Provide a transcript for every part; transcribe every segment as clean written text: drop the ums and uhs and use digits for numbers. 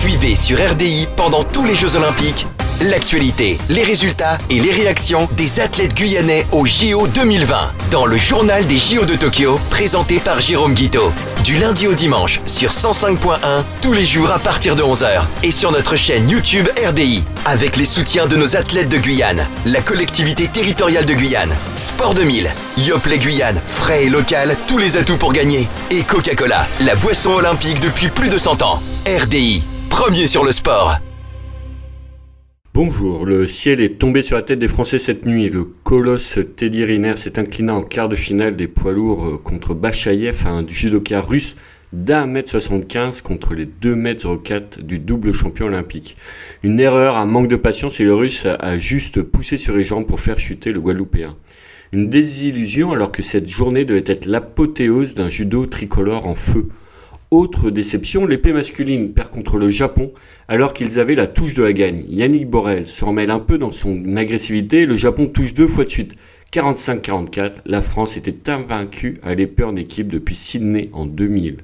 Suivez sur RDI pendant tous les Jeux Olympiques l'actualité, les résultats et les réactions des athlètes guyanais au JO 2020 dans le journal des JO de Tokyo présenté par Jérôme Guiteau. Du lundi au dimanche sur 105.1 tous les jours à partir de 11h et sur notre chaîne YouTube RDI avec les soutiens de nos athlètes de Guyane, la collectivité territoriale de Guyane, Sport 2000, Yoplait Guyane, frais et local, tous les atouts pour gagner et Coca-Cola, la boisson olympique depuis plus de 100 ans. RDI, premier sur le sport. Bonjour, le ciel est tombé sur la tête des Français cette nuit. Le colosse Teddy Riner s'est incliné en quart de finale des poids lourds contre Bachaïev, un judoka russe d'1m75 contre les 2m04 du double champion olympique. Une erreur, un manque de patience et le russe a juste poussé sur les jambes pour faire chuter le Guadeloupéen. Une désillusion alors que cette journée devait être l'apothéose d'un judo tricolore en feu. Autre déception, l'épée masculine perd contre le Japon alors qu'ils avaient la touche de la gagne. Yannick Borel se mêle un peu dans son agressivité, le Japon touche 2 fois de suite. 45-44, la France était invaincue à l'épée en équipe depuis Sydney en 2000.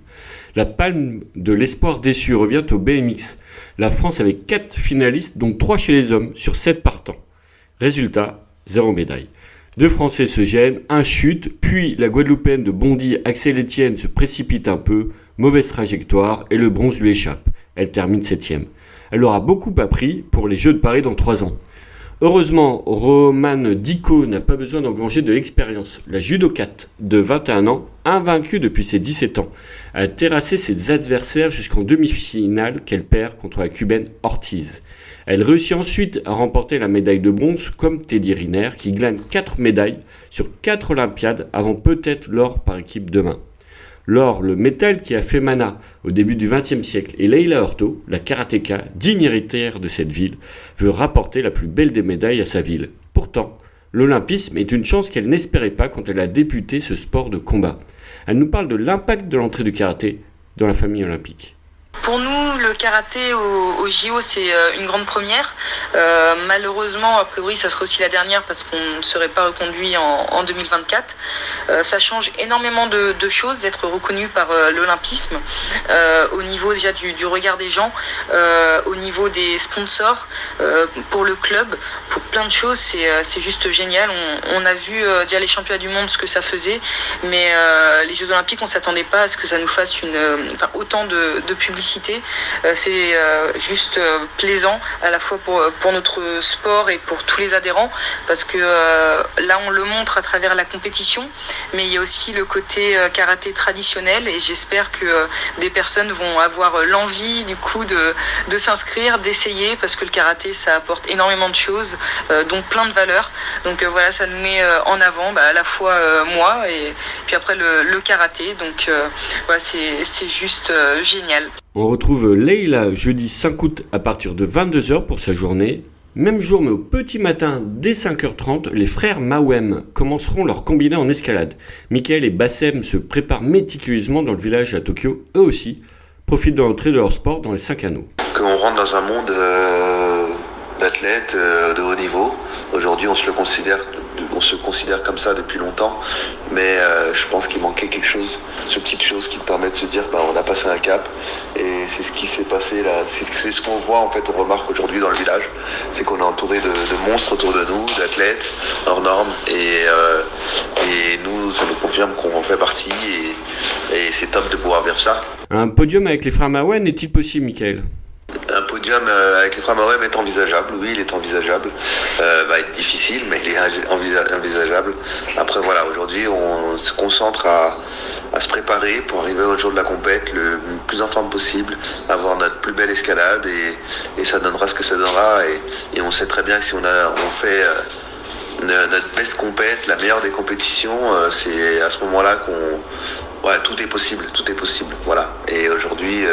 La palme de l'espoir déçu revient au BMX. La France avait 4 finalistes, dont 3 chez les hommes, sur 7 partants. Résultat, 0 médaille. 2 Français se gênent, un chute, puis la Guadeloupéenne de Bondy, Axel Etienne, se précipite un peu, mauvaise trajectoire et le bronze lui échappe. Elle termine 7e. Elle aura beaucoup appris pour les Jeux de Paris dans 3 ans. Heureusement, Romane Dicot n'a pas besoin d'engranger de l'expérience. La judokate de 21 ans, invaincue depuis ses 17 ans, a terrassé ses adversaires jusqu'en demi-finale qu'elle perd contre la cubaine Ortiz. Elle réussit ensuite à remporter la médaille de bronze comme Teddy Riner qui glane 4 médailles sur 4 Olympiades avant peut-être l'or par équipe demain. L'or, le métal qui a fait mana au début du XXe siècle, et Leila Orto, la karatéka, digne héritière de cette ville, veut rapporter la plus belle des médailles à sa ville. Pourtant, l'olympisme est une chance qu'elle n'espérait pas quand elle a débuté ce sport de combat. Elle nous parle de l'impact de l'entrée du karaté dans la famille olympique. Pour nous, le karaté au JO, c'est une grande première. Malheureusement, a priori, ça sera aussi la dernière parce qu'on ne serait pas reconduit en 2024. Ça change énormément de choses d'être reconnu par l'olympisme, au niveau déjà du regard des gens, au niveau des sponsors, pour le club, pour plein de choses, c'est juste génial. On a vu déjà les championnats du monde, ce que ça faisait, mais les Jeux Olympiques, on ne s'attendait pas à ce que ça nous fasse autant de publicité. C'est juste plaisant à la fois pour notre sport et pour tous les adhérents parce que là on le montre à travers la compétition, mais il y a aussi le côté karaté traditionnel et j'espère que des personnes vont avoir l'envie du coup de s'inscrire, d'essayer parce que le karaté ça apporte énormément de choses, donc plein de valeurs. Donc voilà, ça nous met en avant à la fois moi et puis après le karaté. Donc voilà, c'est juste génial. On retrouve Leila jeudi 5 août à partir de 22h pour sa journée. Même jour mais au petit matin dès 5h30, les frères Mawem commenceront leur combiné en escalade. Michael et Bassem se préparent méticuleusement dans le village à Tokyo. Eux aussi profitent de l'entrée de leur sport dans les 5 anneaux. On rentre dans un monde d'athlètes de haut niveau. Aujourd'hui on se considère comme ça depuis longtemps, mais je pense qu'il manquait quelque chose, cette petite chose qui te permet de se dire on a passé un cap et c'est ce qui s'est passé là, c'est ce qu'on voit en fait, on remarque aujourd'hui dans le village, c'est qu'on est entouré de monstres autour de nous, d'athlètes hors normes et nous ça nous confirme qu'on en fait partie et c'est top de pouvoir vivre ça. Un podium avec les frères Mawen est-il possible, Michael ? Un podium avec les frères Mawem est envisageable, oui, il est envisageable. Va être difficile, mais il est envisageable. Après, voilà, aujourd'hui, on se concentre à se préparer pour arriver au jour de la compète le plus en forme possible, avoir notre plus belle escalade et ça donnera ce que ça donnera. Et on sait très bien que si on fait notre best compète, la meilleure des compétitions, c'est à ce moment-là tout est possible, voilà. Et aujourd'hui,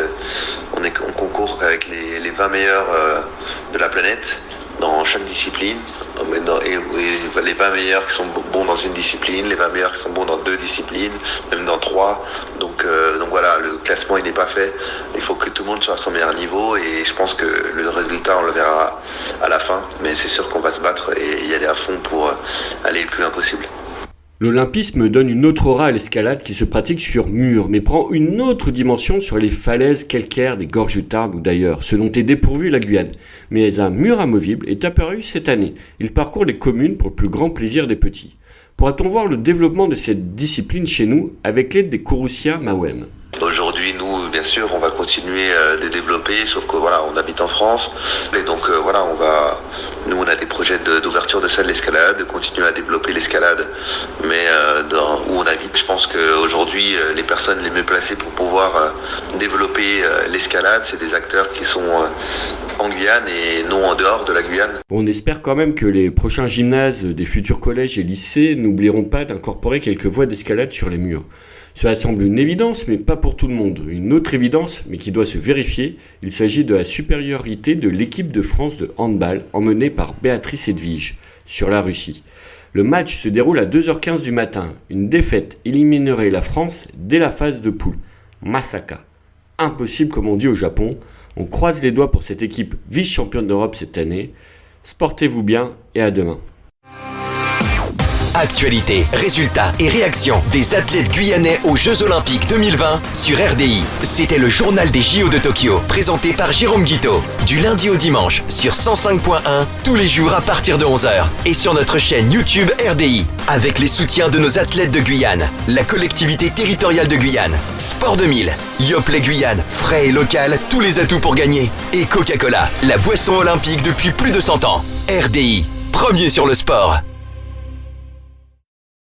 on concourt avec les 20 meilleurs de la planète dans chaque discipline, et les 20 meilleurs qui sont bons dans une discipline, les 20 meilleurs qui sont bons dans 2 disciplines, même dans 3. Donc voilà, le classement il n'est pas fait. Il faut que tout le monde soit à son meilleur niveau et je pense que le résultat on le verra à la fin. Mais c'est sûr qu'on va se battre et y aller à fond pour aller le plus loin possible. L'olympisme donne une autre aura à l'escalade qui se pratique sur mur, mais prend une autre dimension sur les falaises calcaires des gorges du Tarn ou d'ailleurs, ce dont est dépourvue la Guyane. Mais un mur amovible est apparu cette année. Il parcourt les communes pour le plus grand plaisir des petits. Pourra-t-on voir le développement de cette discipline chez nous avec l'aide des Courrouciens Mawem? Aujourd'hui, nous, bien sûr, on va continuer de développer, sauf que voilà, on habite en France, et donc voilà, nous, on a des projets d'ouverture de salles d'escalade, de continuer à développer l'escalade, mais où on habite, je pense qu'aujourd'hui, les personnes les mieux placées pour pouvoir développer l'escalade, c'est des acteurs qui sont en Guyane et non en dehors de la Guyane. On espère quand même que les prochains gymnases des futurs collèges et lycées n'oublieront pas d'incorporer quelques voies d'escalade sur les murs. Cela semble une évidence, mais pas pour tout le monde. Une autre évidence, mais qui doit se vérifier, il s'agit de la supériorité de l'équipe de France de handball, emmenée par Béatrice Edwige, sur la Russie. Le match se déroule à 2h15 du matin. Une défaite éliminerait la France dès la phase de poule. Masaka. Impossible comme on dit au Japon. On croise les doigts pour cette équipe vice-championne d'Europe cette année. Sportez-vous bien et à demain. Actualité, résultats et réactions des athlètes guyanais aux Jeux Olympiques 2020 sur RDI. C'était le journal des JO de Tokyo, présenté par Jérôme Guiteau. Du lundi au dimanche sur 105.1, tous les jours à partir de 11h. Et sur notre chaîne YouTube RDI, avec les soutiens de nos athlètes de Guyane, la collectivité territoriale de Guyane, Sport 2000, Yoplait Guyane, frais et local, tous les atouts pour gagner. Et Coca-Cola, la boisson olympique depuis plus de 100 ans. RDI, premier sur le sport.